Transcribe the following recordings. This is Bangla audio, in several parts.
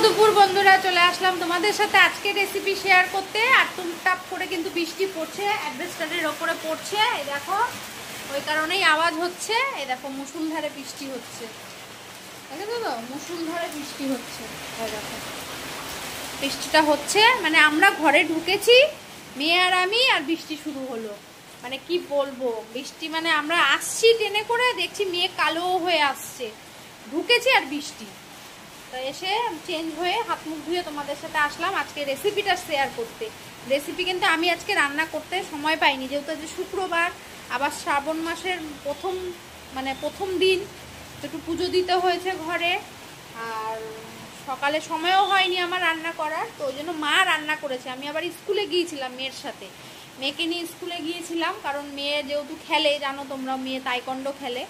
দুপুর বন্ধুরা, চলে আসলাম তোমাদের সাথে আজকে রেসিপি শেয়ার করতে। আর টুপটাপ করে কিন্তু বৃষ্টি পড়ছে, অ্যাডভেস্টারের ওপরে পড়ছে, এই দেখো, ওই কারণেই আওয়াজ হচ্ছে। এই দেখো মুষলধারে বৃষ্টি হচ্ছে, দেখো তো মুষলধারে বৃষ্টি হচ্ছে। এই দেখো বৃষ্টিটা হচ্ছে, মানে আমরা ঘরে ঢুকেছি মেয়ে আর আমি, আর বৃষ্টি শুরু হলো। মানে কি বলবো, বৃষ্টি মানে আমরা আসছি ট্রেনে করে, দেখছি মেয়ে কালো হয়ে আসছে, ঢুকেছি আর বৃষ্টি। তো এসে চেঞ্জ হয়ে হাত মুখ ধুয়ে তোমাদের সাথে আসলাম আজকে রেসিপিটা শেয়ার করতে। রেসিপি কিন্তু আমি আজকে রান্না করতে সময় পাইনি, যেহেতু আজ শুক্রবার, আবার শ্রাবণ মাসের প্রথম দিন, একটু পুজো দিতে হয়েছে ঘরে, আর সকালে সময়ও হয়নি আমার রান্না করার। তো ওই জন্য মা রান্না করেছে। আমি আবার স্কুলে গিয়েছিলাম মেয়ের সাথে, মেয়েকে নিয়ে স্কুলে গিয়েছিলাম, কারণ মেয়ে যেহেতু খেলে, জানো তোমরা, মেয়ে তাইকন্ডো খেলে।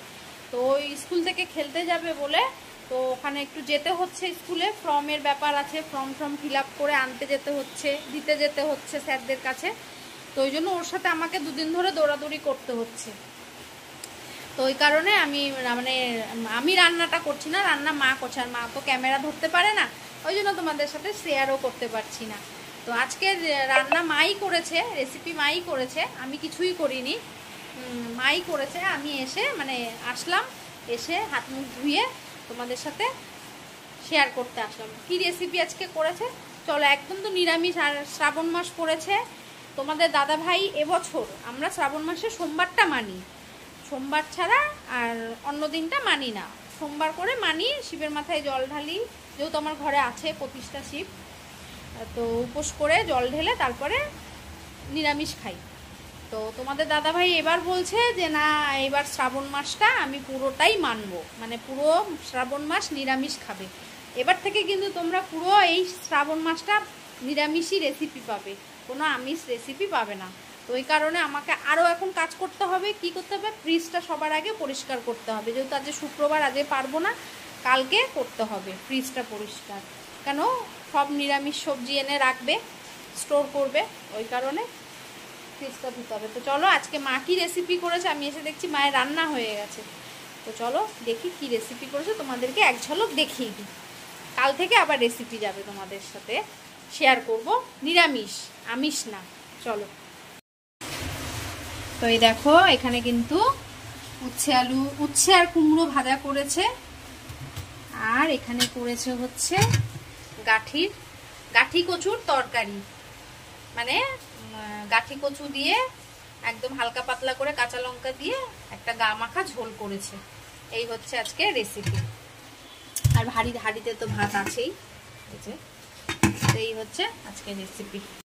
তো ওই স্কুল থেকে খেলতে যাবে বলে, তো ওখানে একটু যেতে হচ্ছে স্কুলে, ফর্মের ব্যাপার আছে, ফর্ম ফিল আপ করে আনতে যেতে হচ্ছে, দিতে যেতে হচ্ছে স্যারদের কাছে। তো ওই জন্য ওর সাথে আমাকে দুদিন ধরে দৌড়াদৌড়ি করতে হচ্ছে। তো ওই কারণে আমি রান্নাটা করছি না, রান্না মা করছে। আর মা তো ক্যামেরা ধরতে পারে না, ওই জন্য তোমাদের সাথে শেয়ারও করতে পারছি না। তো আজকে রান্না মাই করেছে, রেসিপি মাই করেছে, আমি কিছুই করিনি, মাই করেছে। আমি আসলাম, এসে হাত মুখ ধুয়ে তোমাদের সাথে শেয়ার করতে আসলাম কি রেসিপি আজকে করেছে। চলো, একদম তো নিরামিষ, আর শ্রাবণ মাস পড়েছে। তোমাদের দাদা ভাই এবছর আমরা শ্রাবণ মাসে সোমবারটা মানি, সোমবার ছাড়া আর অন্য দিনটা মানি না, সোমবার করে মানি। শিবের মাথায় জল ঢালি, যেহেতু আমার ঘরে আছে প্রতিষ্ঠা শিব, তো উপোস করে জল ঢেলে তারপরে নিরামিষ খাই। তো তোমাদের দাদাভাই এবার বলছে যে না, এবার শ্রাবণ মাসটা আমি পুরোটাই মানবো, মানে পুরো শ্রাবণ মাস নিরামিষ খাবে। এবার থেকে কিন্তু তোমরা পুরো এই শ্রাবণ মাসটা নিরামিষই রেসিপি পাবে, কোনো আমিষ রেসিপি পাবে না। তো ওই কারণে আমাকে আরও এখন কাজ করতে হবে। কি করতে হবে? ফ্রিজটা সবার আগে পরিষ্কার করতে হবে, যেহেতু আজকে শুক্রবার, আজকে পারবো না, কালকে করতে হবে ফ্রিজটা পরিষ্কার। কেন? সব নিরামিষ সবজি এনে রাখবে, স্টোর করবে, ওই কারণে ফ্রিজটা ধুতে হবে। তো চলো, আজকে মা কি রেসিপি করেছে, আমি এসে দেখছি মায়ের রান্না হয়ে গেছে। তো চলো দেখি কি রেসিপি করেছে, তোমাদেরকে এক ঝলক দেখিয়ে দিই। কাল থেকে আবার রেসিপি যাবে তোমাদের সাথে শেয়ার করব, নিরামিষ, আমিষ না। চলো, তো এই দেখো এখানে কিন্তু উচ্ছে আর কুমড়ো ভাজা করেছে, আর এখানে করেছে হচ্ছে গাঠি কচুর তরকারি, মানে গাঠি কচু দিয়ে একদম হালকা পাতলা করে কাঁচা লঙ্কা দিয়ে একটা গা মাখা ঝোল করেছে। এই হচ্ছে আজকে রেসিপি। আর হাঁড়িতে তো ভাত আছেই, এই হচ্ছে আজকে রেসিপি।